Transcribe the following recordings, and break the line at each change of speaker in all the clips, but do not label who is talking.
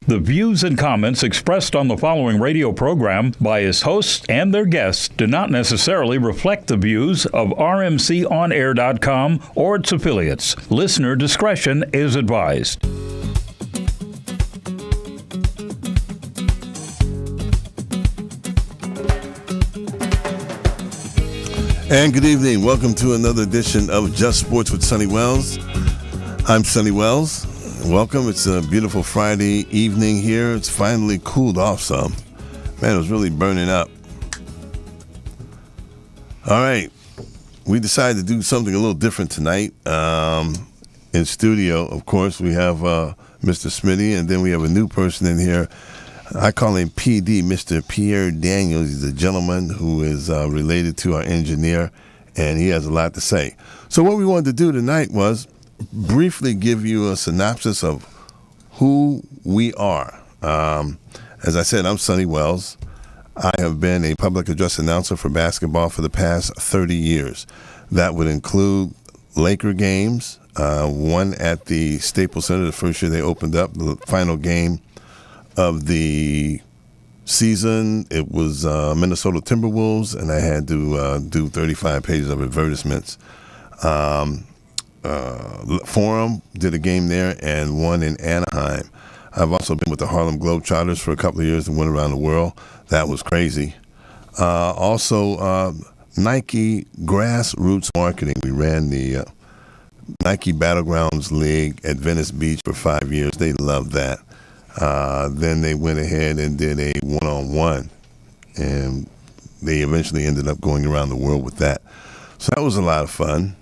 The views and comments expressed on the following radio program by its hosts and their guests do not necessarily reflect the views of rmconair.com or its affiliates. Listener discretion is advised.
And good evening. Welcome to another edition of Just Sports with Sonny Wells. I'm Sonny Wells. Welcome. It's a beautiful Friday evening here. It's finally cooled off some. Man, it was really burning up. All right. We decided to do something a little different tonight. In studio, of course, we have Mr. Smitty, and then we have a new person in here. I call him PD, Mr. Pierre Daniels. He's a gentleman who is related to our engineer, and he has a lot to say. So what we wanted to do tonight was briefly give you a synopsis of who we are. As I said, I'm Sonny Wells. I have been a public address announcer for basketball for the past 30 years. That would include Laker games, one at the Staples Center the first year they opened up, the final game of the season. It was Minnesota Timberwolves, and I had to do 35 pages of advertisements. Forum did a game there and one in Anaheim. I've also been with the Harlem Globetrotters for a couple of years and went around the world. That was crazy. Also, Nike Grassroots Marketing. We ran the Nike Battlegrounds League at Venice Beach for 5 years. They loved that. Then they went ahead and did a one-on-one, and they eventually ended up going around the world with that. So that was a lot of fun.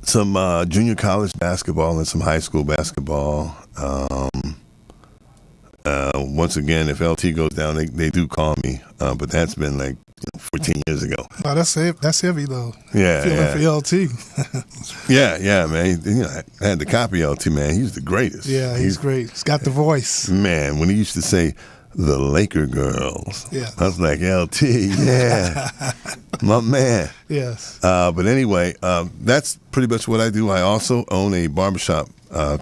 Some junior college basketball and some high school basketball. Once again, if LT goes down, they do call me, but that's been like 14 years ago.
Oh, that's heavy though.
Yeah,
feeling for LT.
yeah, man. I had to copy LT, man. He's the greatest.
Yeah, he's great. He's got the voice.
Man, when he used to say the Laker girls,
yeah,
I was like, LT, yeah, my man.
Yes.
But anyway, that's pretty much what I do. I also own a barbershop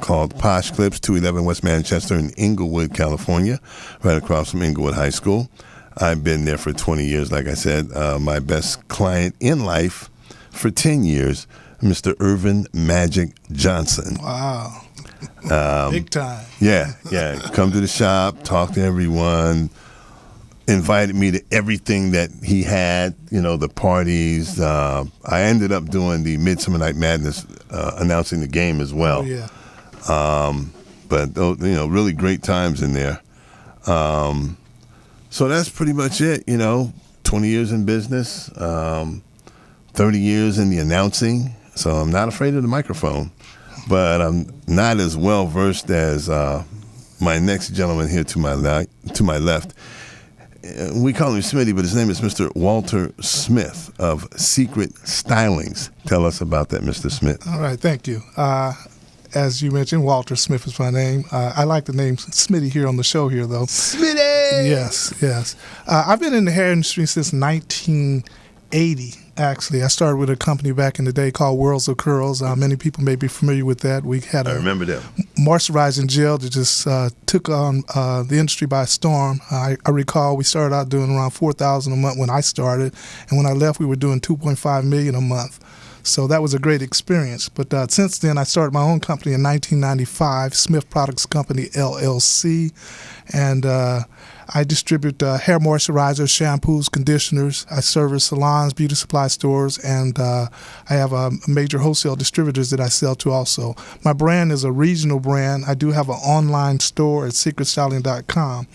called Posh Clips, 211 West Manchester in Inglewood, California, right across from Inglewood High School. I've been there for 20 years, like I said. My best client in life for 10 years, Mr. Irvin Magic Johnson.
Wow. Big time.
Yeah. Come to the shop, talk to everyone, invited me to everything that he had, the parties. I ended up doing the Midsummer Night Madness, announcing the game as well.
Oh, yeah.
But really great times in there. So that's pretty much it, 20 years in business, 30 years in the announcing. So I'm not afraid of the microphone, but I'm not as well versed as my next gentleman here to my left. We call him Smitty, but his name is Mr. Walter Smith of Secret Stylings. Tell us about that, Mr. Smith.
All right, thank you. As you mentioned, Walter Smith is my name. I like the name Smitty here on the show here, though.
Smitty!
Yes. I've been in the hair industry since 1980, actually. I started with a company back in the day called Worlds of Curls. Many people may be familiar with that. We had
I remember that.
Moisturizing gel that just took on the industry by storm. I recall we started out doing around $4,000 a month when I started, and when I left, we were doing $2.5 million a month. So that was a great experience. But since then, I started my own company in 1995, Smith Products Company, LLC. And I distribute hair moisturizers, shampoos, conditioners. I service salons, beauty supply stores, and I have major wholesale distributors that I sell to also. My brand is a regional brand. I do have an online store at secretstyling.com.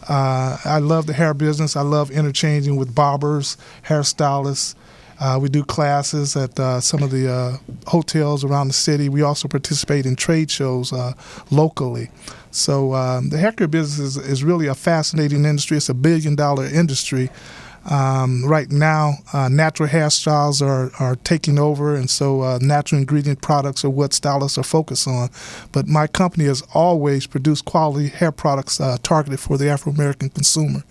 I love the hair business. I love interchanging with barbers, hairstylists. We do classes at some of the hotels around the city. We also participate in trade shows locally. So the haircare business is really a fascinating industry. It's a billion-dollar industry. Right now, natural hairstyles are taking over, and so natural ingredient products are what stylists are focused on. But my company has always produced quality hair products targeted for the Afro-American consumer.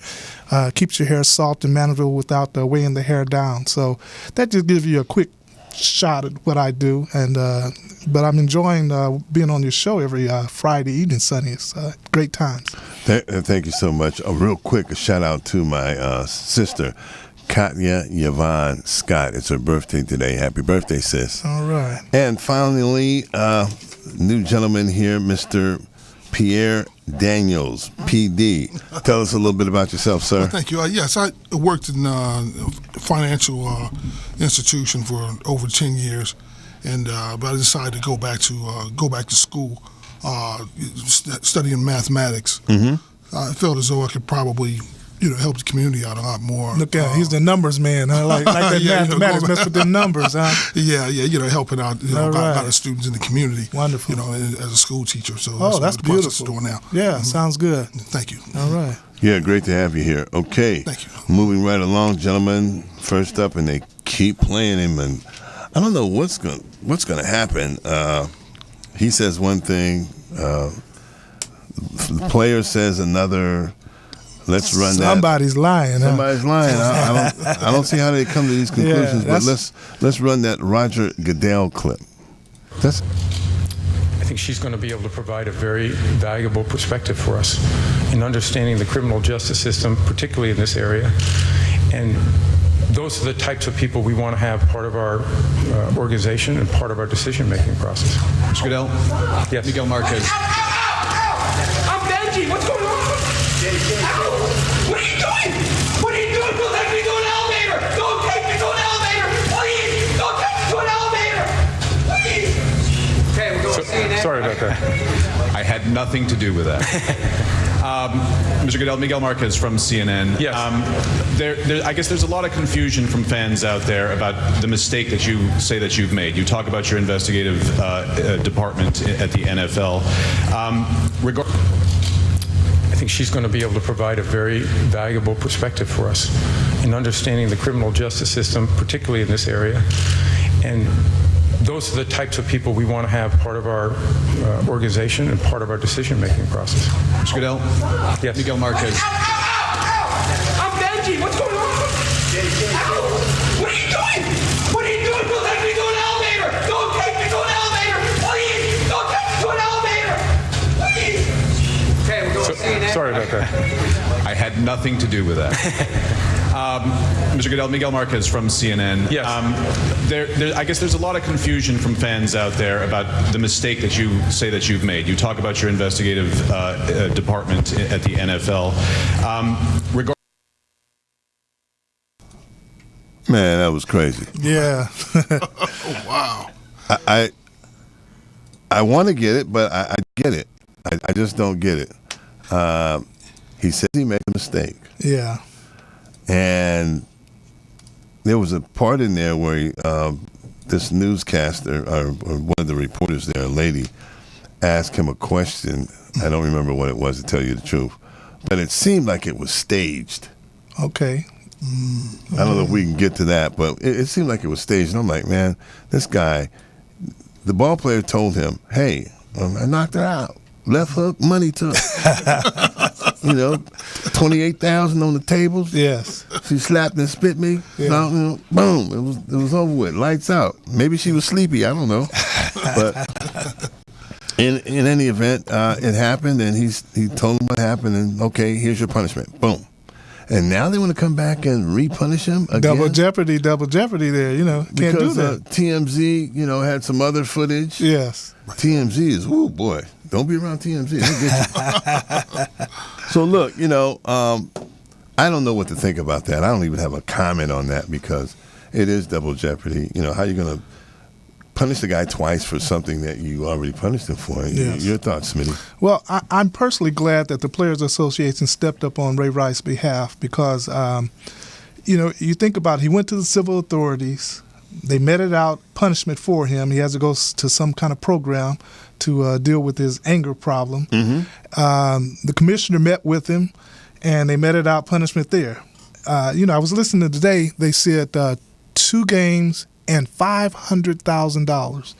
Keeps your hair soft and manageable without weighing the hair down. So that just gives you a quick shot at what I do, and but I'm enjoying being on your show every Friday evening, Sonny. It's great times.
Thank you so much. Real quick, a shout out to my sister, Katya Yvonne Scott. It's her birthday today. Happy birthday, sis.
All right.
And finally, new gentleman here, Mr. Pierre Daniels, PD. Tell us a little bit about yourself, sir.
Well, thank you. Yes, I worked in a financial institution for over 10 years, and but I decided to go back to school, studying mathematics. Mm-hmm. I felt as though I could probably help the community out a lot more.
Look at he's the numbers man, huh? Like that mathematics, mess with the numbers, huh?
Yeah, helping out a lot of students in the community.
Wonderful.
As a school teacher. So
that's
what the
beautiful.
process is doing now.
Yeah, sounds good.
Thank you.
All right.
Yeah, great to have you here. Okay.
Thank you.
Moving right along, gentlemen. First up, and they keep playing him, and I don't know what's going to happen. He says one thing, the player says another. Let's run that.
Somebody's lying.
Somebody's lying. I don't see how they come to these conclusions. But let's run that Roger Goodell clip.
I think she's going to be able to provide a very valuable perspective for us in understanding the criminal justice system, particularly in this area. And those are the types of people we want to have part of our organization and part of our decision-making process.
Mr. Goodell?
Yes.
Miguel Marquez.
I'm Benji. What's going on? What are you doing? What are you doing? Don't take me to an elevator. Don't take me to an elevator. Please. Don't take me to an elevator. Please. Okay, we're going to CNN.
Sorry about that.
I had nothing to do with that. Mr. Goodell, Miguel Marquez from CNN.
Yes.
I guess there's a lot of confusion from fans out there about the mistake that you say that you've made. You talk about your investigative department at the NFL.
I think she's going to be able to provide a very valuable perspective for us in understanding the criminal justice system, particularly in this area. And those are the types of people we want to have part of our organization and part of our decision-making process.
Mr. Goodell?
Yes.
Miguel Marquez.
I'm Benji. What's going on? What are you doing? What are you doing? Don't take me to an elevator. Don't take me to an elevator. Please. Don't take me to an elevator. Please. Okay, we're going to CNN.
Sorry about that.
I had nothing to do with that. Mr. Goodell, Miguel Marquez from CNN.
Yes.
I guess there's a lot of confusion from fans out there about the mistake that you say that you've made. You talk about your investigative department at the NFL.
Man, that was crazy.
Yeah.
Oh, wow.
I want to get it, but I get it. I just don't get it. He said he made a mistake.
Yeah.
And there was a part in there where this newscaster, or one of the reporters there, a lady, asked him a question. I don't remember what it was, to tell you the truth. But it seemed like it was staged.
Okay.
I don't know if we can get to that, but it seemed like it was staged. And I'm like, man, this guy, the ball player told him, hey, I knocked her out. Left hook, money took. 28,000 on the tables.
Yes.
She slapped and spit me.
Yeah.
Boom. It was over with. Lights out. Maybe she was sleepy. I don't know. But in any event, it happened, and he told him what happened, and okay, here's your punishment. Boom. And now they want to come back and re-punish him again?
Double jeopardy there, can't
because,
do that.
TMZ, had some other footage.
Yes.
TMZ is, ooh, boy, don't be around TMZ. They'll get you. So, look, I don't know what to think about that. I don't even have a comment on that because it is double jeopardy. How are you going to punish the guy twice for something that you already punished him for?
Yes.
Your thoughts, Smitty?
Well, I'm personally glad that the Players Association stepped up on Ray Rice's behalf because, you think about it, he went to the civil authorities. They meted out punishment for him. He has to go to some kind of program to deal with his anger problem. Mm-hmm. The commissioner met with him, and they meted out punishment there. I was listening today. They said 2 games and $500,000.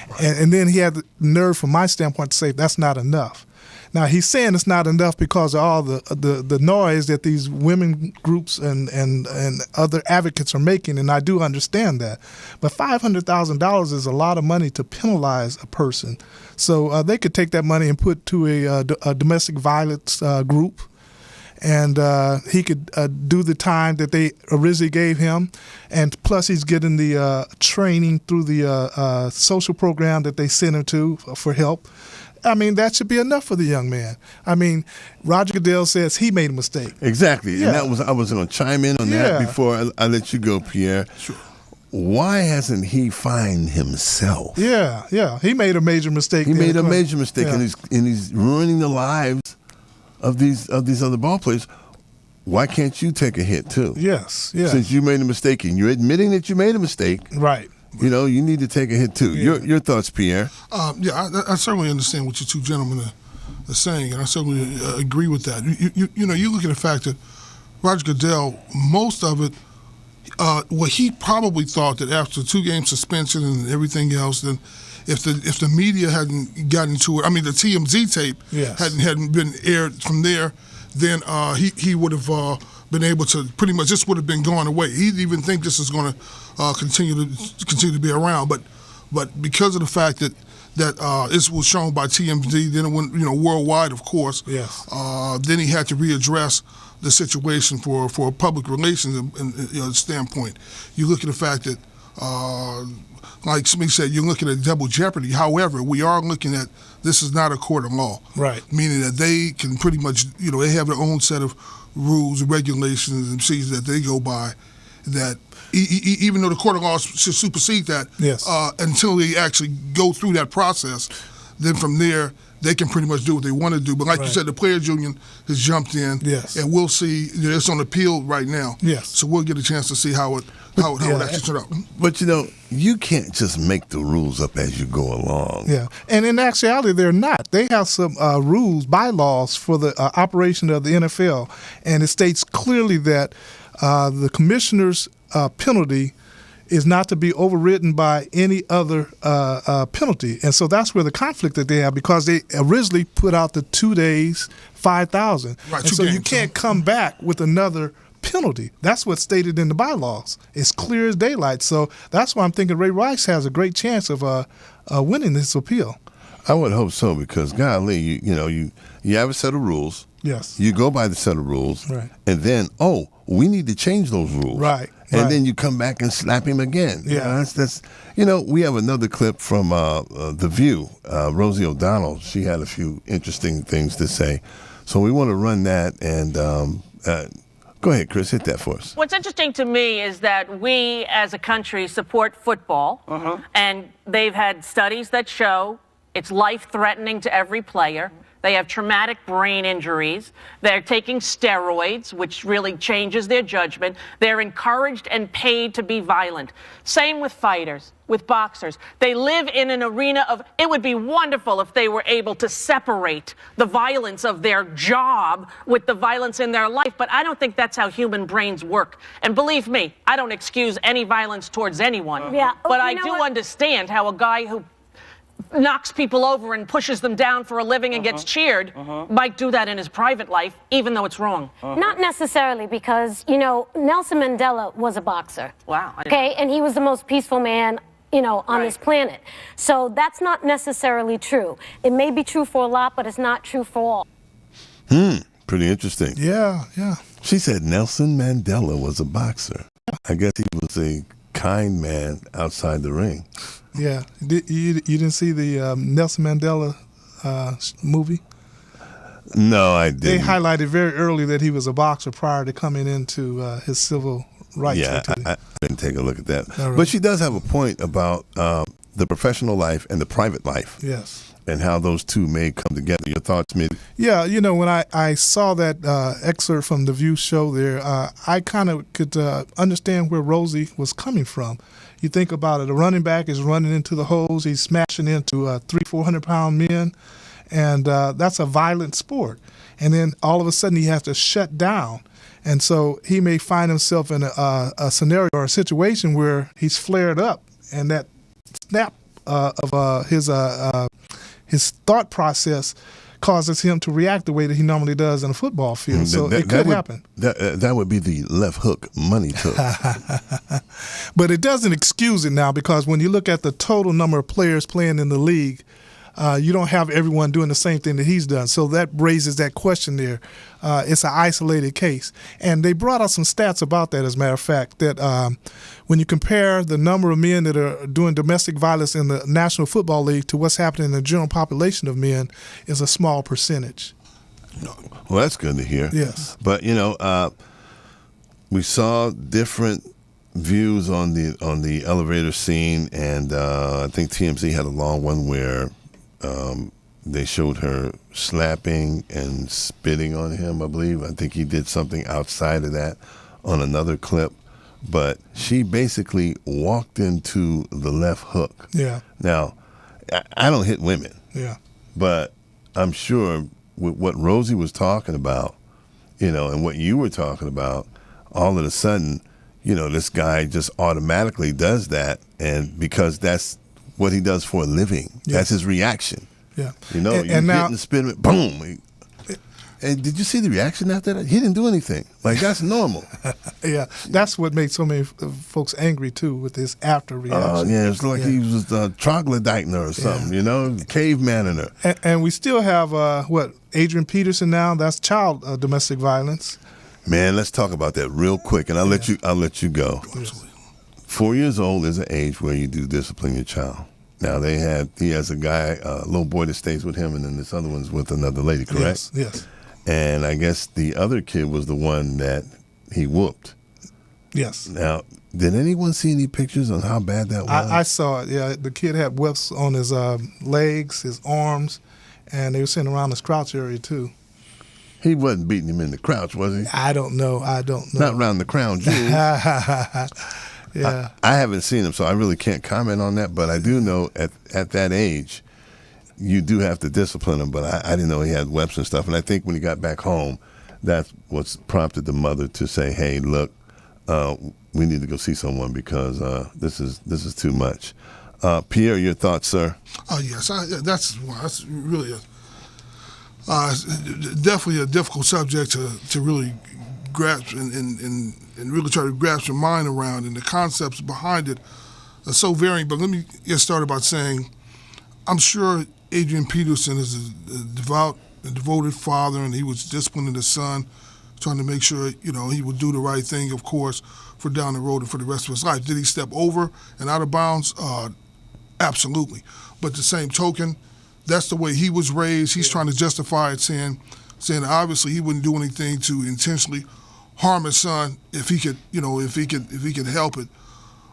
Right. And then he had the nerve, from my standpoint, to say that's not enough. Now he's saying it's not enough because of all the noise that these women groups and other advocates are making, and I do understand that. But $500,000 is a lot of money to penalize a person. So they could take that money and put to a domestic violence group, and he could do the time that they originally gave him, and plus he's getting the training through the social program that they sent him to for help. I mean, that should be enough for the young man. I mean, Roger Goodell says he made a mistake.
Exactly,
Yeah.
and I was going to chime in on that before I let you go, Pierre.
Sure.
Why hasn't he fined himself?
Yeah, he made a major mistake.
He
there.
made a major mistake,
Yeah.
and he's ruining the lives of these other ball players. Why can't you take a hit too?
Yes.
Since you made a mistake and you're admitting that you made a mistake,
Right.
you know, you need to take a hit too. Your thoughts, Pierre?
I certainly understand what you two gentlemen are saying, and I certainly agree with that. You look at the fact that Roger Goodell, most of it, he probably thought that after 2-game suspension and everything else, then if the media hadn't gotten to it, I mean the TMZ tape hadn't been aired from there, then he would have been able to pretty much, this would have been gone away. He didn't even think this is going to continue to be around, but because of the fact that this was shown by TMZ, then it went worldwide, of course.
Yes.
Then he had to readdress the situation for public relations and standpoint. You look at the fact that, like Smith said, you're looking at double jeopardy. However, we are looking at this is not a court of law.
Right.
Meaning that they can pretty much, they have their own set of rules and regulations and procedures that they go by. That even though the court of law should supersede that,
yes.
Until they actually go through that process, then from there they can pretty much do what they want to do. But like you said, the Players Union has jumped in,
yes.
and we'll see. It's on appeal right now,
yes.
So we'll get a chance to see how it actually turned out.
But you can't just make the rules up as you go along.
Yeah, and in actuality, they're not. They have some rules, bylaws for the operation of the NFL, and it states clearly that the commissioner's penalty is not to be overridden by any other penalty. And so that's where the conflict that they have, because they originally put out the 2 days, 5,000.
Right,
and so you can't come back with another penalty. That's what's stated in the bylaws. It's clear as daylight. So that's why I'm thinking Ray Rice has a great chance of winning this appeal.
I would hope so, because golly, you have a set of rules.
Yes.
You go by the set of rules,
right.
And then we need to change those rules,
right.
And then you come back and slap him again.
Yeah,
that's we have another clip from The View. Rosie O'Donnell, she had a few interesting things to say, so we want to run that. And go ahead, Chris, hit that for us.
What's interesting to me is that we, as a country, support football, and they've had studies that show it's life-threatening to every player. They have traumatic brain injuries. They're taking steroids, which really changes their judgment. They're encouraged and paid to be violent. Same with fighters, with boxers. They live in an arena of, it would be wonderful if they were able to separate the violence of their job with the violence in their life, but I don't think that's how human brains work. And believe me, I don't excuse any violence towards anyone.
Yeah.
But I do understand how a guy who knocks people over and pushes them down for a living and gets cheered might do that in his private life, even though it's wrong.
Not necessarily, because, Nelson Mandela was a boxer.
Wow.
Okay, and he was the most peaceful man, on this planet. So that's not necessarily true. It may be true for a lot, but it's not true for all.
Pretty interesting.
Yeah.
She said Nelson Mandela was a boxer. I guess he was a kind man outside the ring.
Yeah. You didn't see the Nelson Mandela movie?
No, I didn't.
They highlighted very early that he was a boxer prior to coming into his civil rights.
Yeah, I didn't take a look at that.
Right.
But she does have a point about the professional life and the private life.
Yes.
And how those two may come together. Your thoughts, Mitty?
Yeah, when I saw that excerpt from the View show there, I kind of could understand where Rosie was coming from. You think about it, a running back is running into the holes, he's smashing into 300-400-pound men, and that's a violent sport. And then all of a sudden he has to shut down. And so he may find himself in a scenario or a situation where he's flared up, and that snap of his thought process causes him to react the way that he normally does in a football field. So it could happen.
That would be the left hook money took.
But it doesn't excuse it now, because when you look at the total number of players playing in the league, you don't have everyone doing the same thing that he's done. So that raises that question there. It's an isolated case. And they brought out some stats about that, as a matter of fact, that when you compare the number of men that are doing domestic violence in the National Football League to what's happening in the general population of men, is a small percentage.
Well, that's good to hear.
Yes.
But, we saw different views on the elevator scene, and I think TMZ had a long one where they showed her slapping and spitting on him, I believe. I think he did something outside of that on another clip. But she basically walked into the left hook.
Yeah.
Now, I don't hit women.
Yeah.
But I'm sure with what Rosie was talking about, and what you were talking about, all of a sudden, this guy just automatically does that, and because that's what he does for a living.
Yes.
That's his reaction.
Yeah.
You
now,
hit and spin it, boom. And did you see the reaction after that? He didn't do anything. Like, that's normal.
Yeah, that's what makes so many folks angry, too, with his after reaction.
Yeah, it's like he was troglodyting her or something, caveman-ing her.
And we still have, Adrian Peterson now? That's child domestic violence.
Man, let's talk about that real quick, and I'll let you go.
Absolutely.
4 years old is an age where you do discipline your child. Now, he has a guy, a little boy that stays with him, and then this other one's with another lady, correct?
Yes.
And I guess the other kid was the one that he whooped.
Yes.
Now, did anyone see any pictures on how bad that was?
I saw it, yeah. The kid had whips on his legs, his arms, and they were sitting around his crouch area, too.
He wasn't beating him in the crouch, was he?
I don't know.
Not around the crown jewels.
Yeah.
I haven't seen him, so I really can't comment on that. But I do know at that age, you do have to discipline him. But I didn't know he had weapons and stuff. And I think when he got back home, that's what's prompted the mother to say, "Hey, look, we need to go see someone because this is too much." Pierre, your thoughts, sir?
Oh yes, that's really definitely a difficult subject to really grasp and really try to grasp your mind around, and the concepts behind it are so varying. But let me get started by saying, I'm sure Adrian Peterson is a devoted father, and he was disciplining his son, trying to make sure he would do the right thing, of course, for down the road and for the rest of his life. Did he step over and out of bounds? Absolutely. But the same token, that's the way he was raised. He's trying to justify it, saying obviously he wouldn't do anything to intentionally harm his son if he could help it.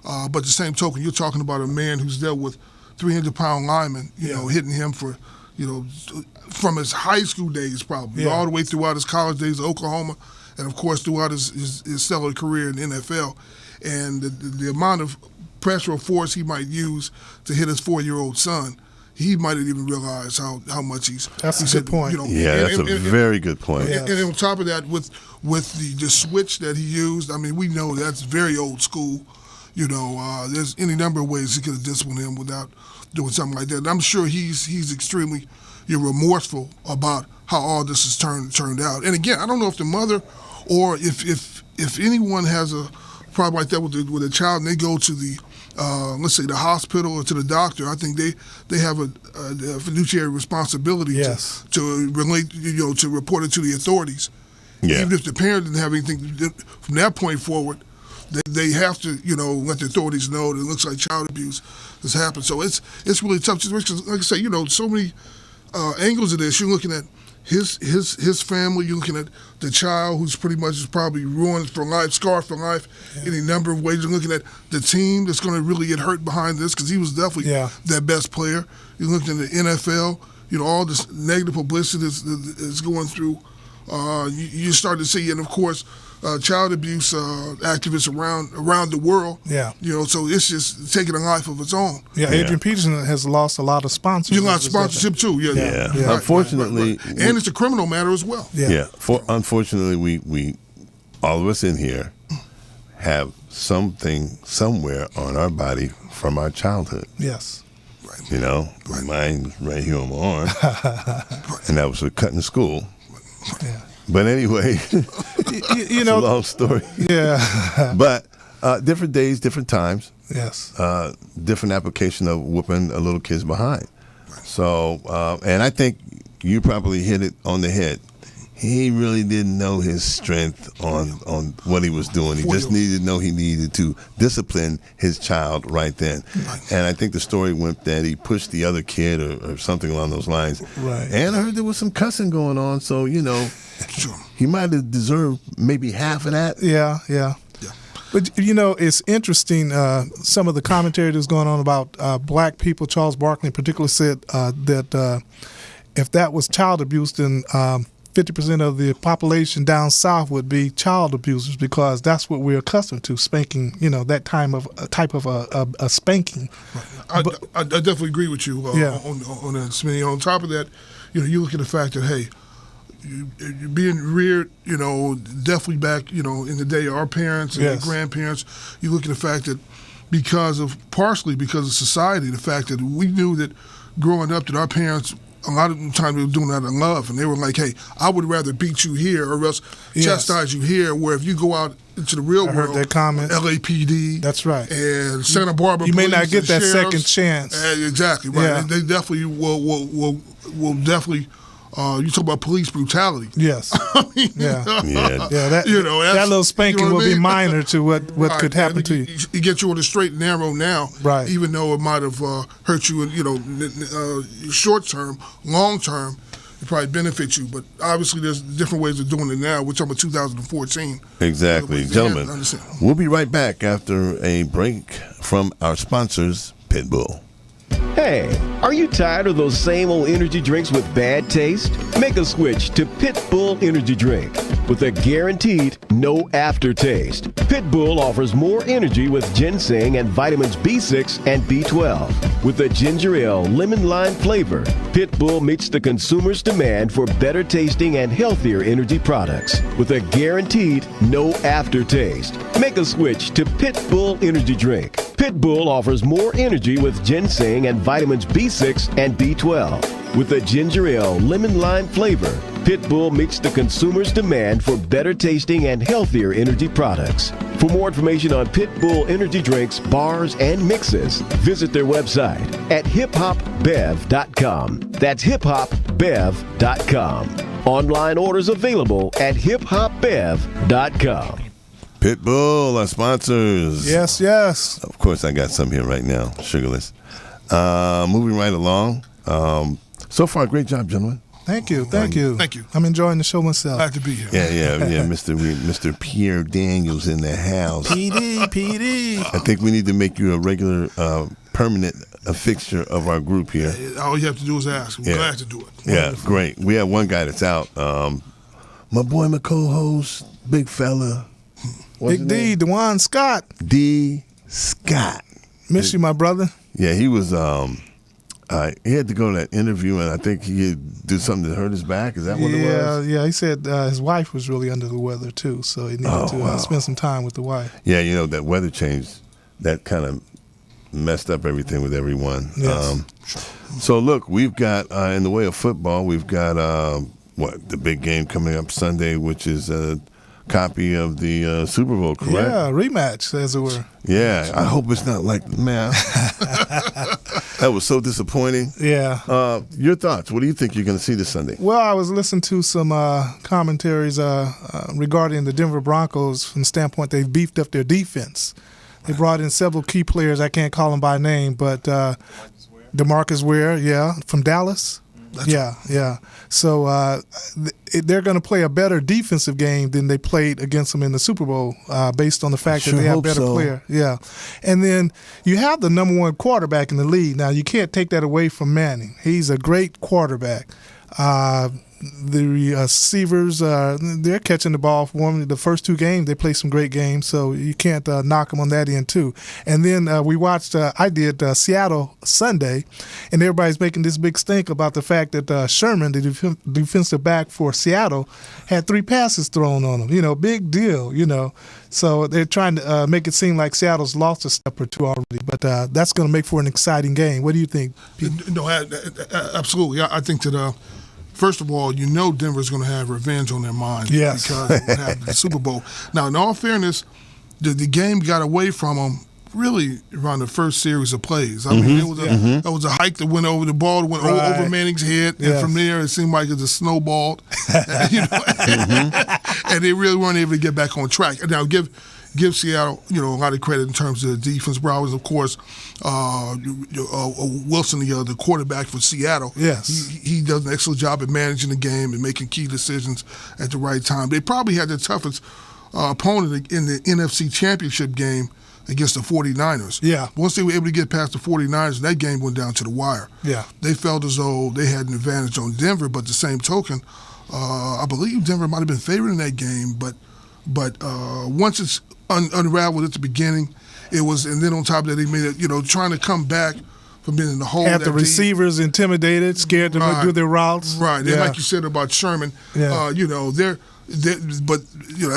But the same token, you're talking about a man who's dealt with 300-pound linemen, hitting him for, from his high school days probably, all the way throughout his college days at Oklahoma, and of course throughout his stellar career in the NFL. And the amount of pressure or force he might use to hit his 4-year-old son, he might not even realize how much he's.
That's a good point.
That's a very good point.
And on top of that, with the switch that he used, I mean, we know that's very old school. There's any number of ways he could have disciplined him without doing something like that. And I'm sure he's extremely remorseful about how all this has turned out. And again, I don't know if the mother or if anyone has a problem like that with a child and they go to the let's say the hospital or to the doctor, I think they have a fiduciary responsibility to relate, to report it to the authorities. Yeah. Even if the parent didn't have anything from that point forward, they have to, let the authorities know that it looks like child abuse has happened. So it's really tough. Like I say, so many angles of this. You're looking at his family. You're looking at the child who's pretty much is probably ruined for life, scarred for life in a number of ways. You're looking at the team that's going to really get hurt behind this because he was definitely their best player. You're looking at the NFL. All this negative publicity is going through. You start to see, and of course, child abuse activists around the world. Yeah. So it's just taking a life of its own.
Yeah, Adrian Peterson has lost a lot of sponsors.
You lost sponsorship too. Yeah.
Unfortunately,
and it's a criminal matter as well.
Unfortunately, we all of us in here have something somewhere on our body from our childhood.
Yes.
You know, mine right here on my arm, and that was a cut in school.
Yeah.
But anyway,
you know,
it's a long story.
Yeah.
But different days, different times.
Yes.
Different application of whooping a little kid's behind. So, and I think you probably hit it on the head. He really didn't know his strength on what he was doing. He just needed to know he needed to discipline his child right then. And I think the story went that he pushed the other kid or something along those lines.
Right.
And I heard there was some cussing going on, so, you know, he might have deserved maybe half of that.
Yeah. But, you know, it's interesting, some of the commentary that's going on about black people. Charles Barkley in particular said that if that was child abuse, then 50% of the population down south would be child abusers, because that's what we're accustomed to, spanking, you know, that type of a spanking.
Right. I definitely agree with you on that, Smitty. On top of that, you know, you look at the fact that, hey, you're being reared, you know, definitely back, you know, in the day, our parents and their grandparents, you look at the fact that partially because of society, the fact that we knew that growing up that our parents, a lot of the time they were doing that in love, and they were like, hey, I would rather beat you here or else chastise you here, where if you go out into the real world,
heard that comment.
LAPD.
That's right.
And Santa Barbara
you may
police
not get that
sheriffs,
second chance.
Exactly, right.
Yeah.
And they definitely will definitely, you talk about police brutality.
Yes.
I mean,
That,
you know,
that little spanking will be minor to what could happen to you.
It gets you on the straight and narrow now,
right?
Even though it might have hurt you, you know, short term, long term, it probably benefits you. But obviously, there's different ways of doing it now. We're talking about 2014.
Exactly, gentlemen. We'll be right back after a break from our sponsors, Pitbull.
Hey, are you tired of those same old energy drinks with bad taste? Make a switch to Pitbull Energy Drink with a guaranteed no aftertaste. Pitbull offers more energy with ginseng and vitamins B6 and B12. With a ginger ale lemon lime flavor, Pitbull meets the consumer's demand for better tasting and healthier energy products with a guaranteed no aftertaste. Make a switch to Pitbull Energy Drink. Pitbull offers more energy with ginseng and vitamins B6 and B12. With a ginger ale lemon lime flavor, Pitbull meets the consumer's demand for better tasting and healthier energy products. For more information on Pitbull energy drinks, bars, and mixes, visit their website at hiphopbev.com. That's hiphopbev.com. Online orders available at hiphopbev.com.
Pitbull, our sponsors.
Yes, yes.
Of course, I got some here right now, sugarless. Moving right along. So far, great job, gentlemen.
Thank you. I'm enjoying the show myself.
Glad to be here.
Yeah. Mr. Pierre Daniels in the house.
PD.
I think we need to make you a regular, permanent fixture of our group here.
All you have to do is ask. I'm glad to do it.
Yeah,
Wonderful.
great. We have one guy that's out. My boy, my co-host, big fella.
Big D, DeJuan Scott.
D. Scott.
Miss you, my brother.
Yeah, he was. He had to go to that interview, and I think he had do something that hurt his back. Is that what it was?
Yeah. He said his wife was really under the weather too, so he needed to spend some time with the wife.
Yeah, you know that weather change, that kind of messed up everything with everyone.
Yes.
So look, we've got in the way of football, we've got the big game coming up Sunday, which is a copy of the Super Bowl, correct?
Yeah, rematch, as it were.
Yeah, I hope it's not like, man, that was so disappointing.
Yeah.
Your thoughts? What do you think you're going to see this Sunday?
Well, I was listening to some commentaries regarding the Denver Broncos from the standpoint they've beefed up their defense. They brought in several key players. I can't call them by name, but DeMarcus Ware, from Dallas. Yeah. So they're going to play a better defensive game than they played against them in the Super Bowl, based on the fact that they have better player. Yeah, and then you have the number one quarterback in the league. Now you can't take that away from Manning. He's a great quarterback. the receivers, they're catching the ball for them. The first 2 games, they play some great games, so you can't knock them on that end too. And then we watched, I did Seattle Sunday, and everybody's making this big stink about the fact that Sherman, the defensive back for Seattle, had 3 passes thrown on him. Big deal, So they're trying to make it seem like Seattle's lost a step or 2 already, but that's going to make for an exciting game. What do you think, Pete?
No, absolutely. I think that first of all, Denver's going to have revenge on their minds
yes.
because of what happened in the Super Bowl. Now, in all fairness, the game got away from them really around the first series of plays. I mean, it was a hike that went over the ball, went over Manning's head, and from there it seemed like it was snowballed. And they really weren't able to get back on track. Now, give Seattle, a lot of credit in terms of the defense. Browers, of course, Wilson, the quarterback for Seattle.
Yes,
he does an excellent job at managing the game and making key decisions at the right time. They probably had the toughest opponent in the NFC Championship game against the 49ers.
Yeah.
Once they were able to get past the 49ers, that game went down to the wire.
Yeah.
They felt as though they had an advantage on Denver, but the same token, I believe Denver might have been favored in that game, but once it's unraveled at the beginning, it was, and then on top of that, they made it, trying to come back from being in the hole.
Have the receivers intimidated, scared to do their routes.
Right. And like you said about Sherman, but I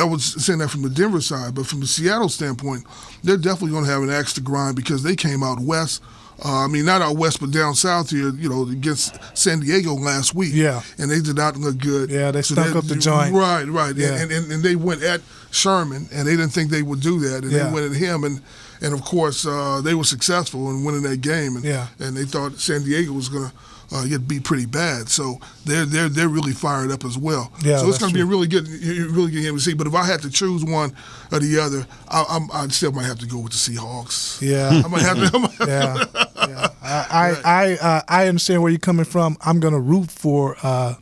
was saying that from the Denver side, but from the Seattle standpoint, they're definitely going to have an axe to grind because they came out west. Not out west, but down south here, against San Diego last week.
Yeah.
And they did not look good.
Yeah, they stunk up the joint.
Right.
Yeah.
And they went at Sherman, and they didn't think they would do that. And they went at him, and of course, they were successful in winning that game. And they thought San Diego was going to get beat pretty bad. So they're really fired up as well.
Yeah,
so it's going to be a really good game to see. But if I had to choose one or the other, I still might have to go with the Seahawks.
Yeah.
I might have to.
Yeah. I understand where you're coming from. I'm going to root for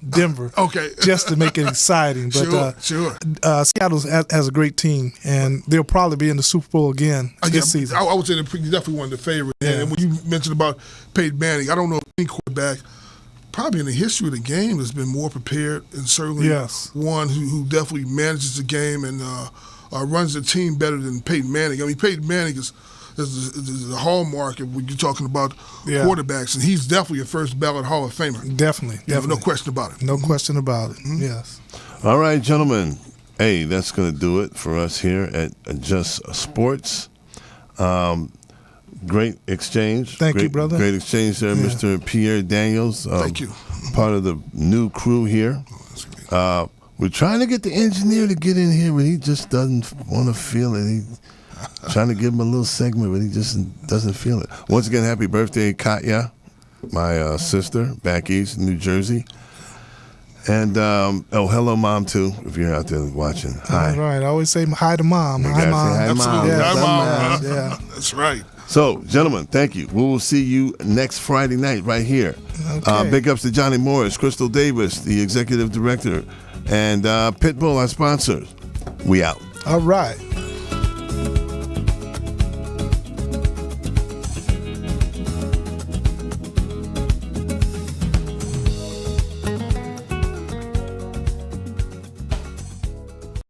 Denver.
Okay.
Just to make it exciting. But
sure.
Seattle has a great team, and they'll probably be in the Super Bowl again this season.
I would say they're definitely one of the favorites. Yeah. And when you mentioned about Peyton Manning, I don't know if any quarterback probably in the history of the game has been more prepared, and certainly one who definitely manages the game and runs the team better than Peyton Manning. I mean, Peyton Manning is the hallmark of when you're talking about quarterbacks, and he's definitely a first ballot Hall of Famer.
Definitely.
No question about it.
No question about it.
Mm-hmm.
Yes.
All right, gentlemen. Hey, that's going to do it for us here at Just Sports. Great exchange.
Thank you, brother.
Great exchange there, Mr. Pierre Daniels.
Thank you.
Part of the new crew here. We're trying to get the engineer to get in here, but he just doesn't want to feel it. He's trying to give him a little segment, but he just doesn't feel it. Once again, happy birthday, Katya, my sister, back east in New Jersey. And, hello, Mom, too, if you're out there watching. Hi.
All right. I always say hi to Mom. Hi, Mom.
Absolutely.
Yes.
Hi, Mom.
Yeah.
That's right.
So, gentlemen, thank you. We will see you next Friday night right here.
Okay.
Big ups to Johnny Morris, Crystal Davis, the executive director, and Pitbull, our sponsors. We out.
All right.